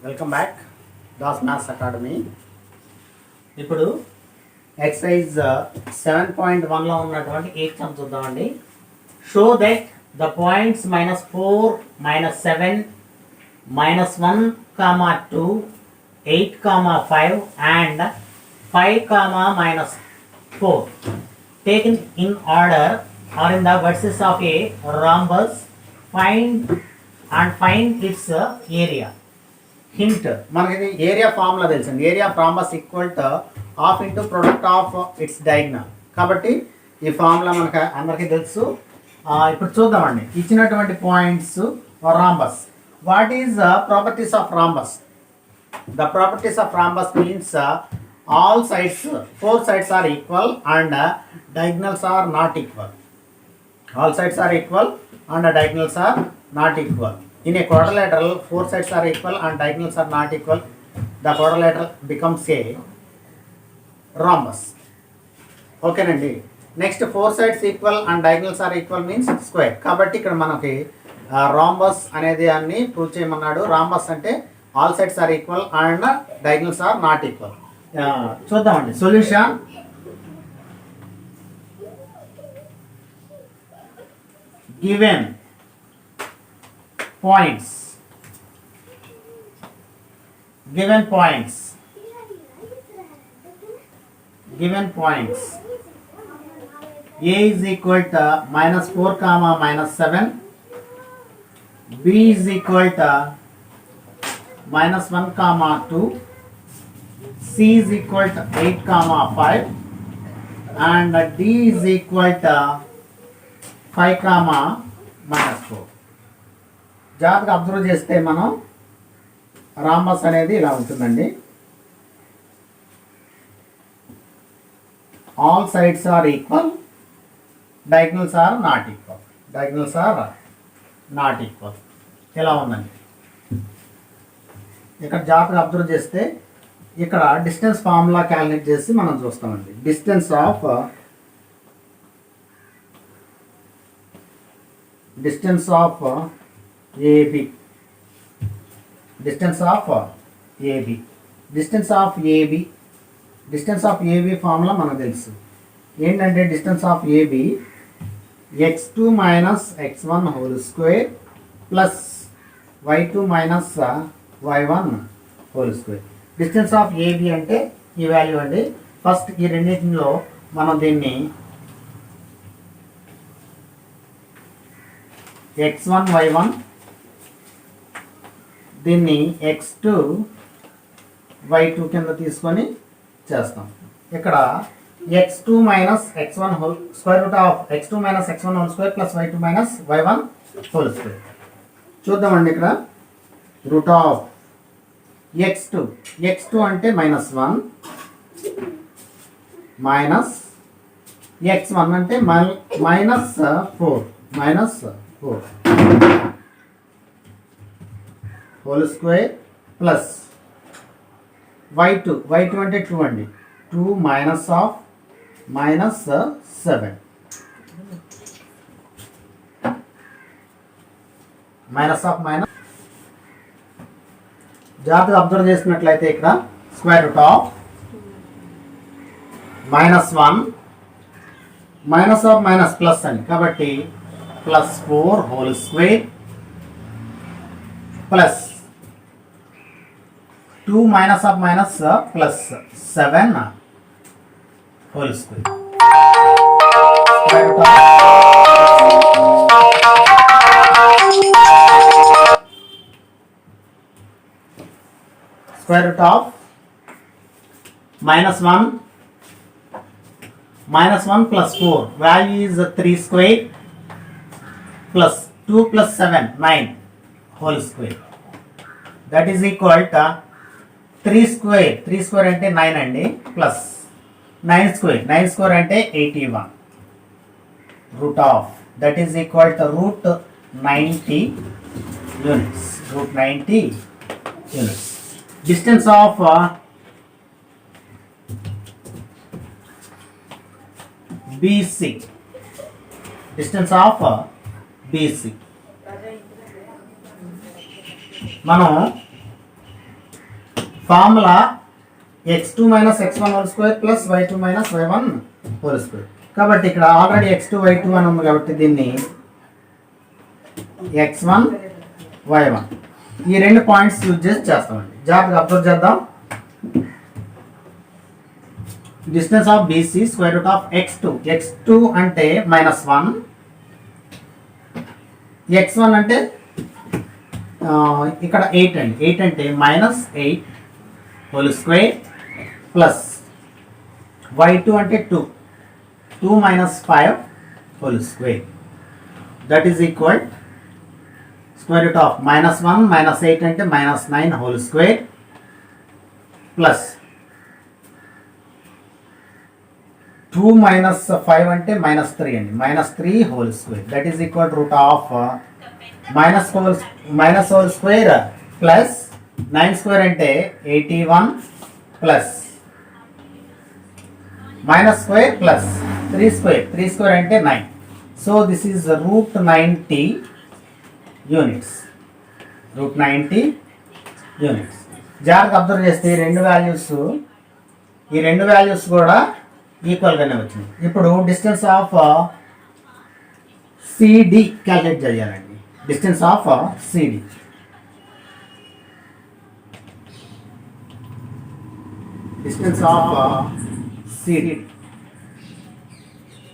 Welcome back Das maths academy. ఇప్పుడు exercise 7.1లో ఉన్నటువంటి eighth some చూద్దామండి. Show that the points -4, -7, -1, 2, 8, 5 and 5, -4 taken in order are in the vertices of a rhombus. Find its area. Hint, మనకి area formula తెలుసండి. Area of rhombus equal to half into product of it's diagonal. కాబట్టి ఈ formula మనకు అందరికీ తెలుసు. ఇప్పుడు చూద్దామండి. ఇచ్చినటువంటి points rhombus. What is properties of rhombus? The properties of rhombus means all sides, 4 sides are equal and diagonals are not equal. All sides are equal and diagonals are not equal. In a quadrilateral, 4 sides are equal and diagonals are not equal. The quadrilateral becomes a rhombus. Okay నండి. Next 4 sides equal and diagonals are equal means square. కాబట్టి ఇక్కడ మనకి rhombus అనేది అన్ని prove చేయమన్నాడు. rhombus అంటే all sides are equal and diagonals are not equal. చూద్దామండి solution. Given points a is equal to -4, -7, b is equal to -1, 2, c is equal to 8, 5 and d is equal to 5, -4. జాగ్రత్తగా observe చేస్తే మనం rhombus అనేది ఇలా ఉంటుందండి. All sides are equal, diagonals are not equal. ఇలా ఉందండి. ఇక్కడ జాగ్రత్తగా అబ్జర్వ్ చేస్తే ఇక్కడ డిస్టెన్స్ ఫార్ములా క్యాలిక్యులేట్ చేసి మనం చూస్తామండి. Distance of AB, distance of AB formula మనకు తెలుసు. ఏంటంటే distance of AB x2 - x1 whole square plus y2 - y1 whole square. Distance of AB అంటే ఈ వాల్యూ అండి. ఫస్ట్ ఈ రెండింటిలో మనం దీన్ని x1 y1 దీన్ని x2 y2 కింద తీసుకొని చేస్తాం. ఇక్కడ x2 - x1 whole square root of x2 - x1 whole square plus y2 - y1 whole square. చూద్దామండి. ఇక్కడ రూట్ ఆఫ్ x2 అంటే -1 మైనస్ x1 అంటే -4 హోల్ స్క్వేర్ ప్లస్ y2 అంటే 2 అండి. 2 -7 జాగ్రత్తగా అబ్జర్వ్ చేసినట్లయితే ఇక్కడ square root of -1 minus plus అని, కాబట్టి +4 whole square plus 2 +7 whole square. Square root of -1 plus 4, value is 3 square plus 2 plus 7 9 whole square, that is equal to 3 square అంటే 9 అండి, plus 9 square అంటే 81 root of, that is equal to root 90 units. Distance of BC, మనం formula x2 minus x1 whole square plus y2 minus y1 whole square. కాబట్టి ఇక్కడ already x2 y2 అని ఉంది కాబట్టి దీన్ని x1 y1 ఈ రెండు పాయింట్స్ యూజ్ చేసి చేస్తామండి. జాగ్రత్తగా అబ్జర్వ్ చేద్దాం. Distance of BC square root of x2 అంటే -1, x1 అంటే ఇక్కడ 8 అండి. 8 అంటే -8 హోల్ స్క్వేర్ ప్లస్ y2 అంటే 2 minus 5 whole square, that is equal square root of -1 minus 8 అంటే -9 whole square plus 2 minus 5 అంటే -3 అండి, -3 whole square, that is equal root of minus whole square plus 9 square అంటే 81 plus minus square plus 3 square అంటే 9. So this is root 90 units. జాగ్రత్త observe చేస్తే ఈ రెండు values కూడా ఈక్వల్గానే వచ్చింది. ఇప్పుడు డిస్టెన్స్ ఆఫ్ సిడి క్యాల్కులేట్ చేయాలండి. డిస్టెన్స్ ఆఫ్ సిడి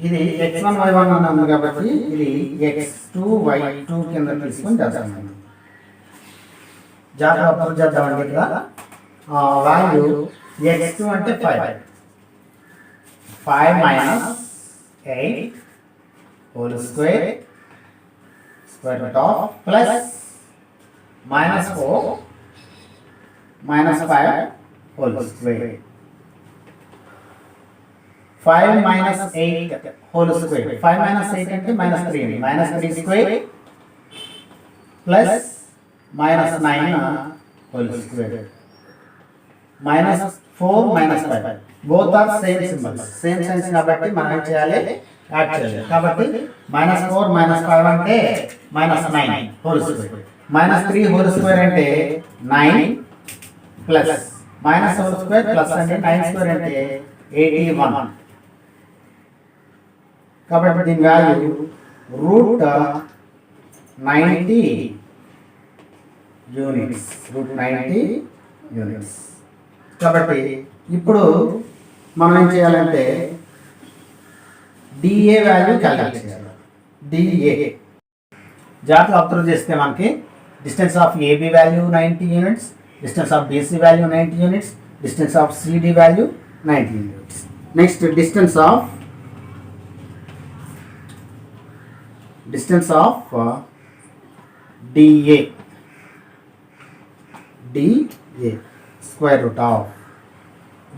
ఇది x1 y1 అని ఉంది కాబట్టి ఇది x2 y2 కింద తీసుకొని చేస్తాం. జాగ్రత్త అబ్జర్వ్ చేద్దామండి. ఇక్కడ వాల్యూ x2 అంటే 5 minus 8 whole square root of plus -4 minus 5 whole square. 5 minus 8 whole square. 5 minus 8 అంటే -3 అండి. -3 square plus -9 whole square. -4 minus 5. Both are same symbols. Same signs కాబట్టి మనం ఏం చేయాలి? యాడ్ చేయాలి. కాబట్టి -4 minus 5 అంటే -9 whole square. -3 whole square అంటే 9 plus minus whole square plus అంటే 9 square అంటే 81. కాబట్టి దీని వాల్యూ రూట్ 90 యూనిట్స్. కాబట్టి ఇప్పుడు మనం ఏం చేయాలంటే డిఏ వాల్యూ క్యాలిక్యులేట్ చేయాలి. డిఏ జాగ్రత్తగా అబ్జర్వ్ చేస్తే మనకి distance of AB value 90 units, distance of BC value 90 units, distance of CD value 90 units. Next distance of DA square root of,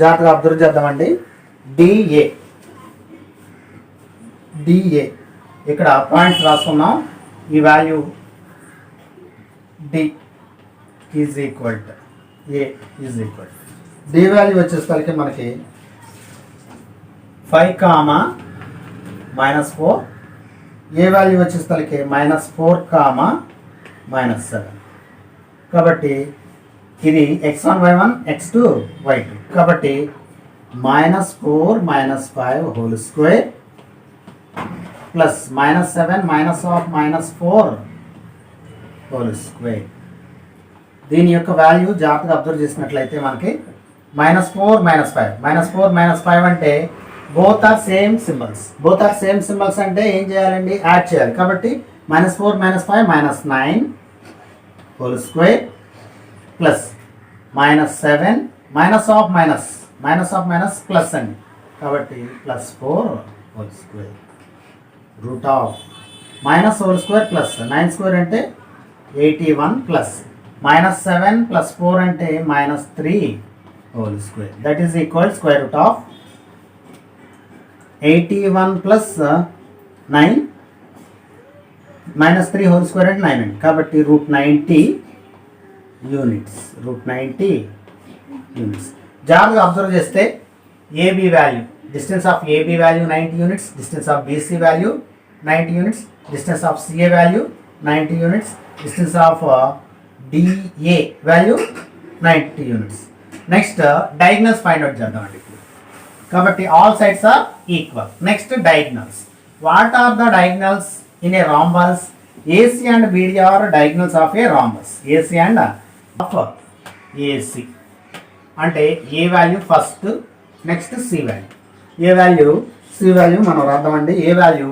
జాగ్రత్తగా అబ్జర్వ్ చేద్దామండి. DA ఇక్కడ పాయింట్స్ రాసుకున్నాం. ఈ value D is equal to A is equal to D value వచ్చేసరికి మనకి 5, -4, ఏ value వచ్చేసరికి -4, -7. కాబట్టి ఇది x1 y1 x2 y2. కాబట్టి -4 minus 5 whole square plus -7 -4 whole square. దీని యొక్క వాల్యూ జాగ్రత్తగా అబ్జర్వ్ చేసినట్లయితే మనకి -4 -5 అంటే బోత్ ఆర్ సేమ్ సింబల్స్ అంటే ఏం చేయాలండి? యాడ్ చేయాలి. కాబట్టి -4 -5 -9 whole square plus -7 minus plus అండి. కాబట్టి +4 whole square root of -whole square plus 9 square అంటే 81 plus -7 plus 4 అంటే -3 whole square, that is equal square root of 81 plus 9 -3 whole square అంటే 9 అండి. కాబట్టి రూట్ 90 యూనిట్స్. జాగ్రత్తగా అబ్జర్వ్ చేస్తే AB value, distance of AB value 90 units, distance of BC value 90 units, distance of CA value 90 units, distance of DA value 90 units. Next diagonals find out చేద్దామండి ఇప్పుడు. కాబట్టి all sides are equal. Next diagonals. What are the diagonals in a rhombus? AC and BD are diagonals of a rhombus. AC and of AC అంటే ఏ value first, next C value. A value C value మనం రాద్దామండి. A value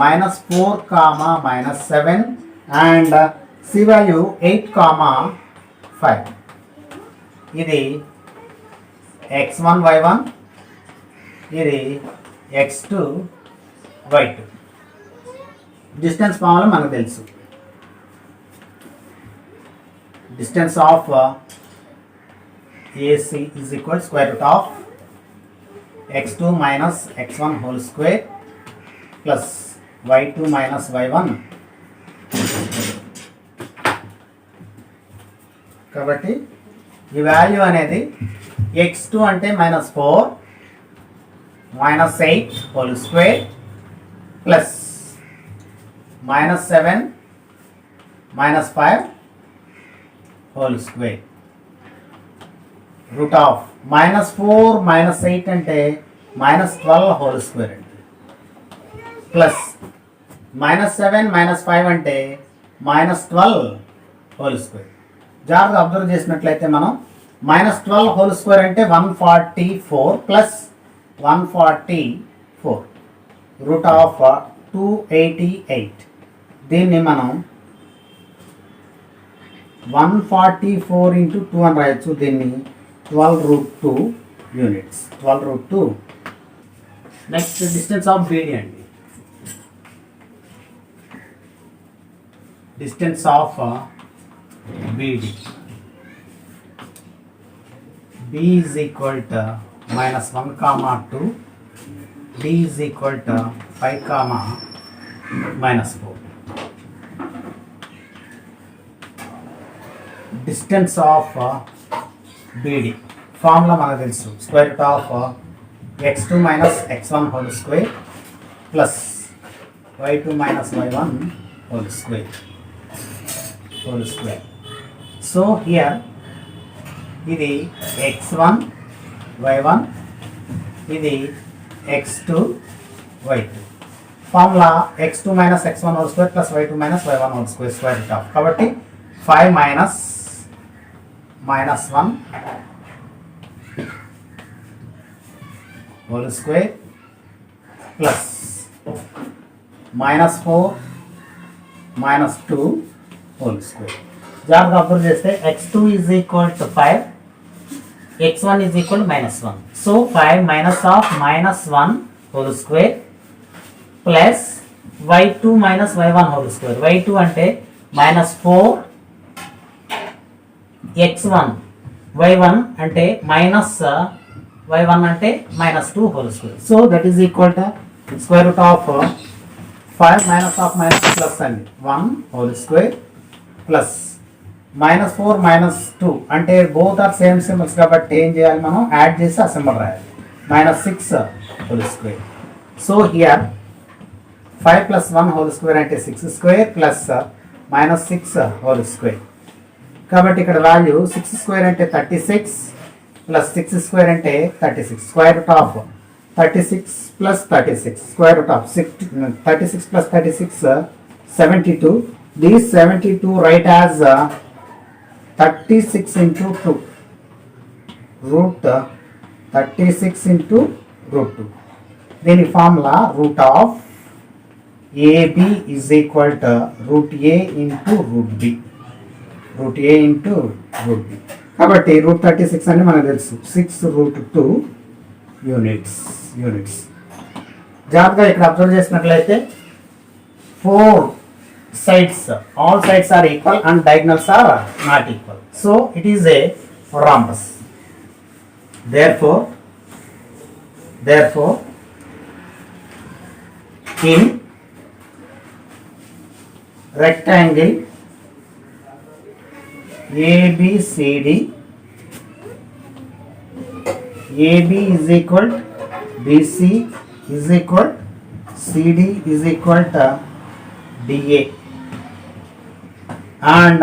-4, -7 and C value 8, 5. ఇది x1 y1, ఇది x2 y2. Distance formula మనకు తెలుసు. Distance of AC is equal to square root of x2 minus x1 whole square plus y2 minus y1. కాబట్టి ఈ value అనేది x2 అంటే -4 -8 whole square plus -7 -5 whole square. Root of -4 -8 అంటే -12 whole square అండి. Plus -7 -5 అంటే -12 whole square. జాగ్రత్తగా observe చేసినట్లయితే మనం -12 హోల్ స్క్వేర్ అంటే 144 ప్లస్ 144 రూట్ ఆఫ్ 288. దీన్ని మనం 144 into 2 అని రాయొచ్చు. దీన్ని 12√2 units. 12√2. Next distance of BD అండి. Distance of BD B is equal to -1, 2. D is equal to 5, -4. Distance of BD formula మనకు తెలుసు. Square root of x2 minus x1 whole square plus y2 minus y1 whole square. So here ఇది x1 y1, ఇది x2 y2. Formula x2 minus x1 whole square plus y2 minus y1 whole square square root of. కాబట్టి 5 minus -1 whole square plus -4 -2 whole square. జాగ్రత్తగా observe చేస్తే x2 is equal to 5, x1 is equal to -1. So 5 minus of -1 whole square plus y2 minus y1 whole square. y2 అంటే -4 x1, y1 అంటే y1 అంటే -2 whole square. So that is equal to square root of 5 minus of minus plus అండి 1 whole square plus -4 -2 అంటే both are same symbols కాబట్టి ఏం చేయాలి మనం add చేసి ఆ సింబల్ రాయాలి. -6 whole square. So here 5 plus 1 whole square అంటే 6 square plus -6 whole square. కాబట్టి ఇక్కడ వాల్యూ 6 స్క్వేర్ అంటే 36 ప్లస్ 6 స్క్వేర్ అంటే 36. Square root of 36 plus 36 square root of 36 plus 36 72. These 72 write as 36 into 2 root 36 into root 2. దీని formula root of AB is equal to root A into root B. root A into root B. కాబట్టి route 36 అని మనకు తెలుసు 6√2 units. జాగ్రత్తగా ఇక్కడ observe చేసినట్లయితే 4 sides, all sides are equal and diagonals are not equal. So it is a rhombus. Therefore in rectangle ABCD, AB is equal to BC is equal to CD is equal to DA and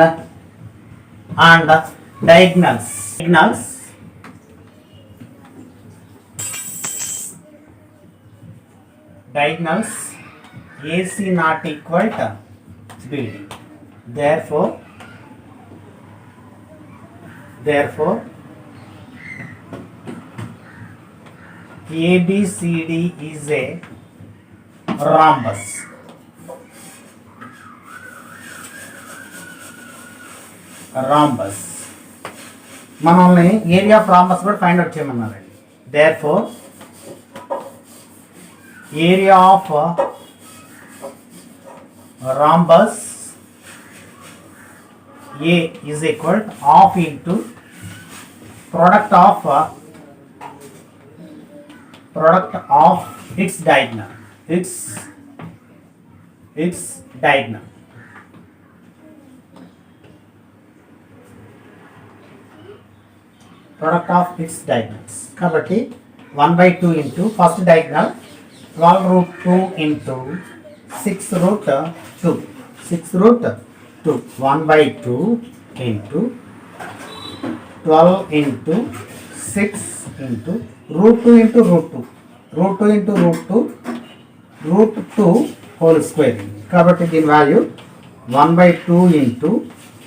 diagonals diagonals AC not equal to BD. Therefore ABCD is a rhombus. మనల్ని area of rhombus కూడా find out చేయమన్నారండి. Therefore area of rhombus A is equal to half into product of its diagonal. Its diagonal. Product of its diagonals. కాబట్టి 1/2 into first diagonal 12√2 into 6√2. 1/2 into 12 into 6 into √2 into √2 whole square. కాబట్టి దీని value 1/2 into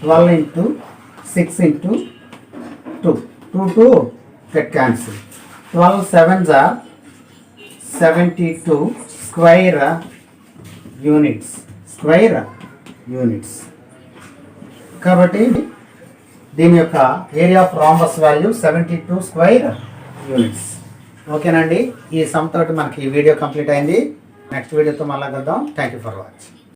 12 into 6 into 2 get cancel. 12 sevens are 72 square units. కాబట్టి దీని యొక్క area of rhombus value 72 square units. ఓకేనండి, ఈ some తోటి మనకి ఈ వీడియో కంప్లీట్ అయింది. నెక్స్ట్ వీడియోతో మళ్ళీ కలుద్దాం. Thank you for watching.